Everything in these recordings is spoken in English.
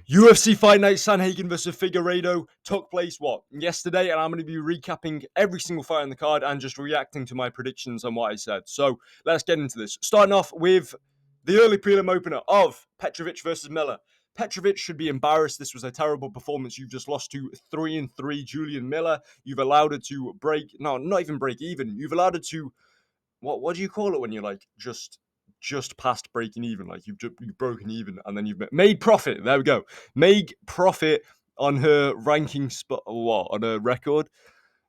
UFC Fight Night Sanhagen versus Figueiredo took place, yesterday, and I'm going to be recapping every single fight on the card and just reacting to my predictions on what I said. So let's get into this. Starting off with the early prelim opener of Petrovic versus Miller. Petrovic should be embarrassed. This was a terrible performance. You've just lost to 3-3 Julian Miller. You've allowed it to not even break even. You've allowed it to, what do you call it when you're like just past breaking even, like you've broken even and then you've made profit. There we go. Made profit on her ranking spot. What, on her record?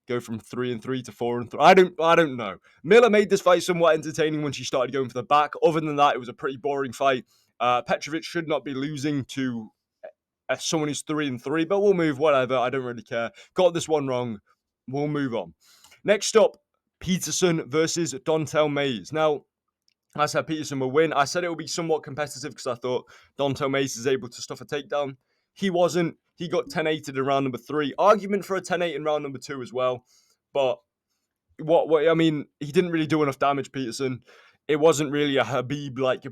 Go from 3-3 to 4-3. I don't know. Miller made this fight somewhat entertaining when she started going for the back. Other than that, it was a pretty boring fight. Petrovic should not be losing to someone who's 3-3, but we'll move. Whatever. I don't really care. Got this one wrong. We'll move on. Next up, Peterson versus Dontel Mays. Now, I said Peterson will win. I said it will be somewhat competitive because I thought Dontel Mays is able to stuff a takedown. He wasn't. He got 10-8'd in round number 3. Argument for a 10-8 in round number 2 as well. But I mean, he didn't really do enough damage, Peterson. It wasn't really a Habib-like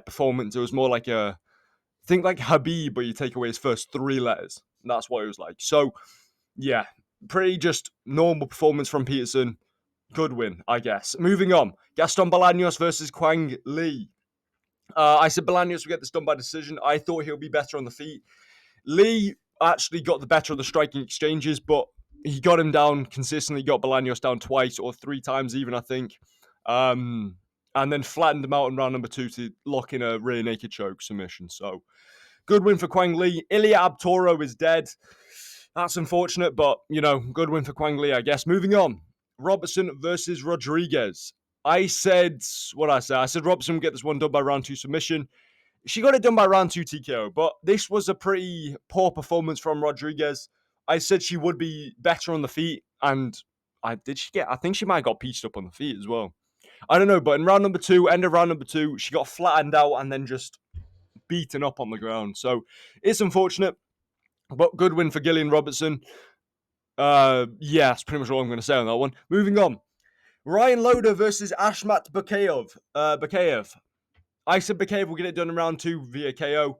performance. It was more like think like Habib, but you take away his first 3 letters. And that's what it was like. So, yeah, pretty just normal performance from Peterson. Good win, I guess. Moving on. Gaston Bolaños versus Quang Lee. I said Bolaños will get this done by decision. I thought he'll be better on the feet. Lee actually got the better of the striking exchanges, but he got him down consistently, got Bolaños down twice or 3 times even, I think. And then flattened him out in round number 2 to lock in a rear naked choke submission. So, good win for Quang Lee. Ilia Abtoro is dead. That's unfortunate, but, good win for Quang Lee, I guess. Moving on. Robertson versus Rodriguez. I said Robertson would get this one done by round 2 submission. She got it done by round 2 TKO, but this was a pretty poor performance from Rodriguez. I said she would be better on the feet, and I think she might have got pieced up on the feet as well. I don't know, but in round number 2, end of round number 2, she got flattened out and then just beaten up on the ground. So it's unfortunate, but good win for Gillian Robertson. That's pretty much all I'm going to say on that one. Moving on. Ryan Loder versus Ashmat Bakayev. I said Bakayev will get it done in round 2 via KO.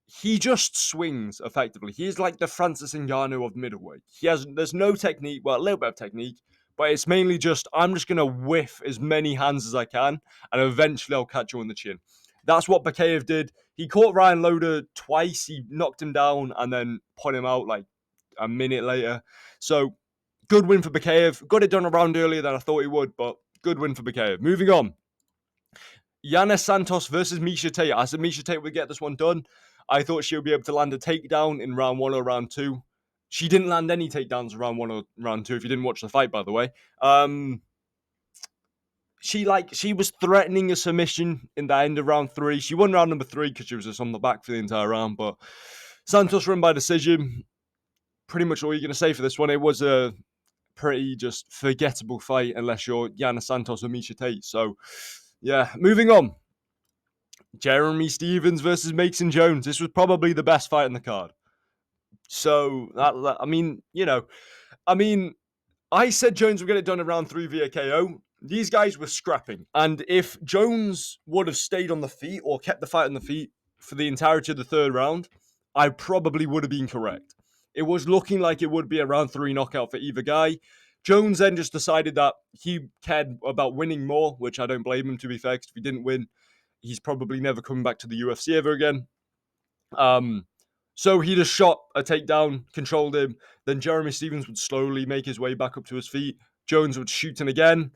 He just swings effectively. He's like the Francis Ngannou of middleweight. There's no technique, well, a little bit of technique, but it's mainly just, I'm just going to whiff as many hands as I can, and eventually I'll catch you on the chin. That's what Bakayev did. He caught Ryan Loder twice. He knocked him down and then put him out like a minute later. So, good win for Bakayev. Got it done a round earlier than I thought he would, but good win for Bakayev. Moving on. Yana Santos versus Miesha Tate. I said Miesha Tate would get this one done. I thought she would be able to land a takedown in round 1 or round 2. She didn't land any takedowns in round 1 or round 2, if you didn't watch the fight, by the way. She was threatening a submission in the end of round 3. She won round number 3 because she was just on the back for the entire round, but Santos won by decision. Pretty much all you're going to say for this one. It was a pretty just forgettable fight unless you're Yana Santos or Miesha Tate. So, yeah, moving on. Jeremy Stephens versus Mason Jones. This was probably the best fight in the card. So, I said Jones would get it done in round 3 via KO. These guys were scrapping. And if Jones would have stayed on the feet or kept the fight on the feet for the entirety of the 3rd round, I probably would have been correct. It was looking like it would be a round 3 knockout for either guy. Jones then just decided that he cared about winning more, which I don't blame him, to be fair, because if he didn't win, he's probably never coming back to the UFC ever again. So he just shot a takedown, controlled him. Then Jeremy Stephens would slowly make his way back up to his feet. Jones would shoot him again.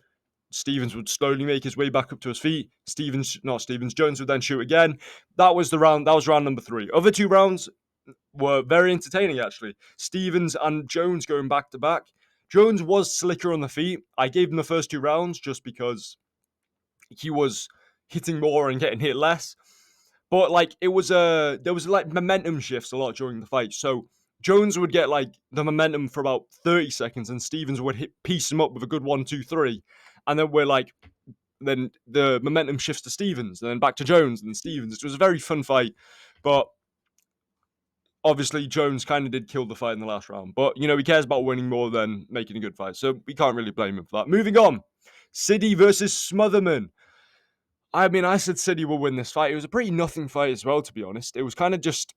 Stephens would slowly make his way back up to his feet. Jones would then shoot again. That was round number 3. Other 2 rounds were very entertaining, actually. Stephens and Jones going back to back. Jones was slicker on the feet. I gave him the first 2 rounds just because he was hitting more and getting hit less. But there was momentum shifts a lot during the fight. So Jones would get like the momentum for about 30 seconds and Stephens would piece him up with a good 1, 2, 3. And then the momentum shifts to Stephens and then back to Jones and Stephens. It was a very fun fight. But obviously Jones kind of did kill the fight in the last round. But, he cares about winning more than making a good fight. So we can't really blame him for that. Moving on. Siddy versus Smotherman. I said Siddy will win this fight. It was a pretty nothing fight as well, to be honest. It was kind of just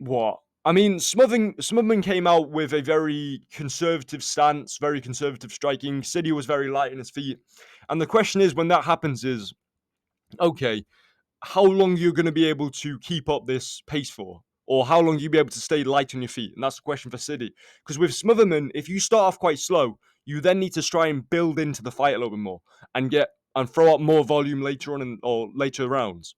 What? I mean, Smotherman came out with a very conservative stance, very conservative striking. City was very light in his feet. And the question is, when that happens is, okay, how long you're going to be able to keep up this pace for? Or how long you'll be able to stay light on your feet? And that's the question for City. Because with Smotherman, if you start off quite slow, you then need to try and build into the fight a little bit more and throw up more volume later on or later rounds.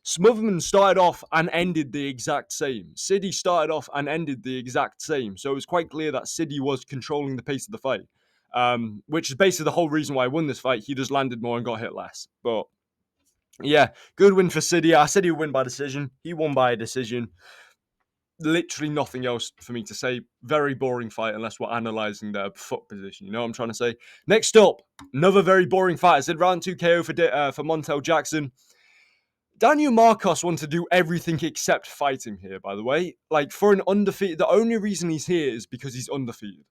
Smotherman started off and ended the exact same. City started off and ended the exact same. So it was quite clear that City was controlling the pace of the fight, which is basically the whole reason why I won this fight. He just landed more and got hit less. But yeah, good win for City. I said he would win by decision. He won by a decision. Literally nothing else for me to say. Very boring fight unless we're analysing their foot position. You know what I'm trying to say? Next up, another very boring fight. I said round 2 KO for Montel Jackson. Daniel Marcos wants to do everything except fighting here, by the way. Like, for an undefeated, the only reason he's here is because he's undefeated.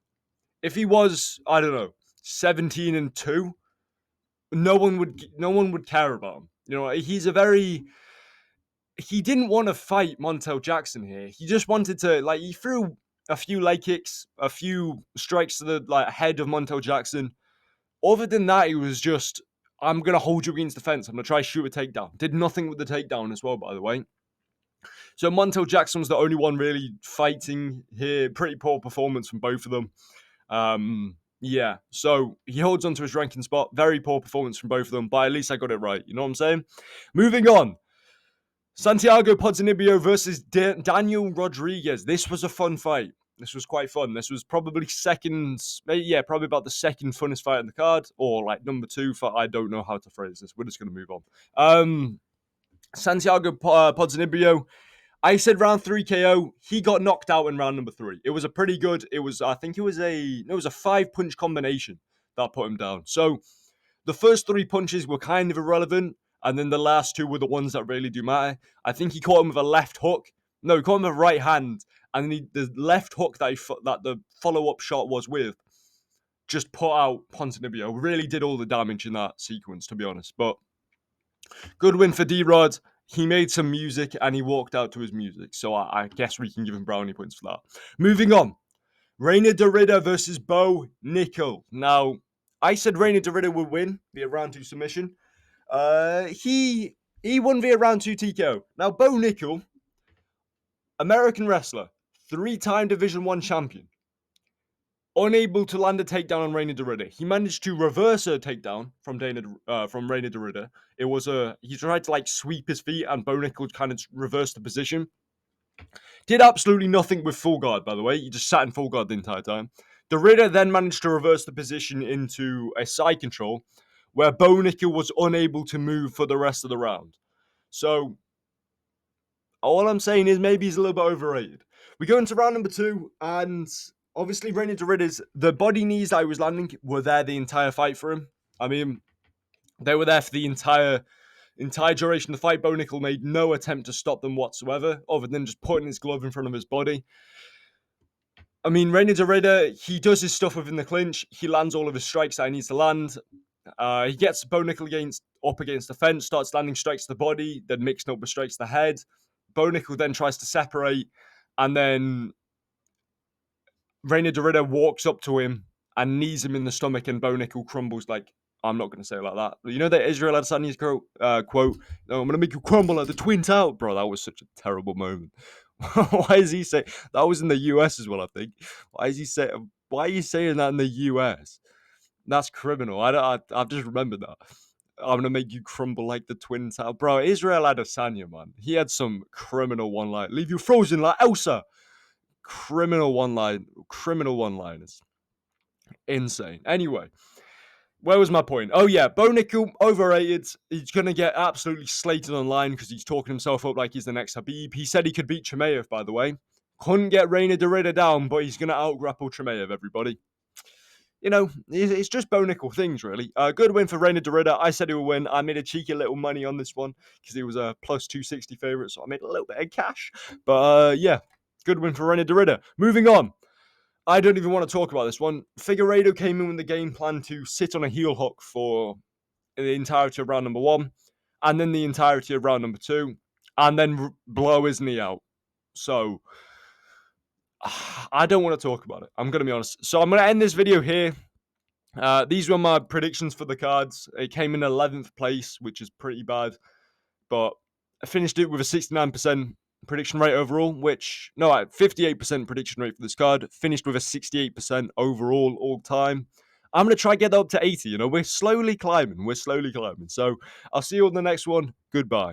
If he was, I don't know, 17-2, no one would care about him. You know, he didn't want to fight Montel Jackson here. He just wanted to, like, he threw a few leg kicks, a few strikes to the head of Montel Jackson. Other than that, he was just, I'm going to hold you against the fence. I'm going to try to shoot a takedown. Did nothing with the takedown as well, by the way. So Montel Jackson was the only one really fighting here. Pretty poor performance from both of them. Yeah, so he holds on to his ranking spot. Very poor performance from both of them, but at least I got it right. You know what I'm saying? Moving on. Santiago Ponzinibbio versus Daniel Rodriguez. This was a fun fight. This was quite fun. This was probably probably about the second funnest fight on the card, or like number 2 for, I don't know how to phrase this. We're just going to move on. Santiago Ponzinibbio, I said round 3 KO. He got knocked out in round number 3. It was a pretty good, I think it was a 5-punch combination that put him down. So the first 3 punches were kind of irrelevant, and then the last 2 were the ones that really do matter. I think he caught him with a left hook. No, he caught him with a right hand, and the left hook that the follow-up shot was with just put out Ponzinibbio. Really did all the damage in that sequence, to be honest. But good win for D-Rod. He made some music, and he walked out to his music. So I guess we can give him brownie points for that. Moving on. Reina Dorida versus Bo Nickel. Now, I said Reina Dorida would win via round 2 submission. He won via round 2 TKO. Now, Bo Nickel, American wrestler, 3-time Division 1 champion, unable to land a takedown on Reina Dorida. He managed to reverse a takedown from Reina Dorida. It was he tried to sweep his feet, and Bo Nickel kind of reversed the position. Did absolutely nothing with full guard, by the way. He just sat in full guard the entire time. Dorida then managed to reverse the position into a side control, where Bo Nickel was unable to move for the rest of the round. So, all I'm saying is maybe he's a little bit overrated. We go into round number 2, and obviously Reina Dorida's, the body knees I was landing were there the entire fight for him. I mean, they were there for the entire duration of the fight. Bo Nickel made no attempt to stop them whatsoever, other than just putting his glove in front of his body. I mean, Reina Dorida, he does his stuff within the clinch. He lands all of his strikes that he needs to land. He gets Bo Nickel up against the fence, starts landing strikes to the body, then mixing up with strikes to the head. Bo Nickel then tries to separate, and then Reina Dorida walks up to him and knees him in the stomach, and Bo Nickel crumbles like, I'm not going to say it like that. But you know that Israel Adesanya's quote, no, I'm going to make you crumble like the Twin Towers. Bro, that was such a terrible moment. Why is he saying, that was in the US as well, I think. Why are you saying that in the US? That's criminal. I've just remembered that. I'm going to make you crumble like the Twin Towers. Bro, Israel Adesanya, man. He had some criminal one-line. Leave you frozen like Elsa. Criminal one-liners. Insane. Anyway, where was my point? Oh yeah, Bo Nickel, overrated. He's going to get absolutely slated online because he's talking himself up like he's the next Habib. He said he could beat Chimaev, by the way. Couldn't get Reina Dorida down, but he's going to out-grapple Chimaev, everybody. You know, it's just Bo Nickel things, really. Good win for Reina Dorida. I said he would win. I made a cheeky little money on this one because he was a plus 260 favorite, so I made a little bit of cash. But yeah, good win for Reina Dorida. Moving on. I don't even want to talk about this one. Figueiredo came in with the game plan to sit on a heel hook for the entirety of round number 1, and then the entirety of round number 2, and then blow his knee out. So I don't want to talk about it. I'm going to be honest. So I'm going to end this video here. These were my predictions for the cards. It came in 11th place, which is pretty bad. But I finished it with a 69% prediction rate overall, 58% prediction rate for this card. Finished with a 68% overall all time. I'm going to try and get that up to 80. We're slowly climbing. So I'll see you on the next one. Goodbye.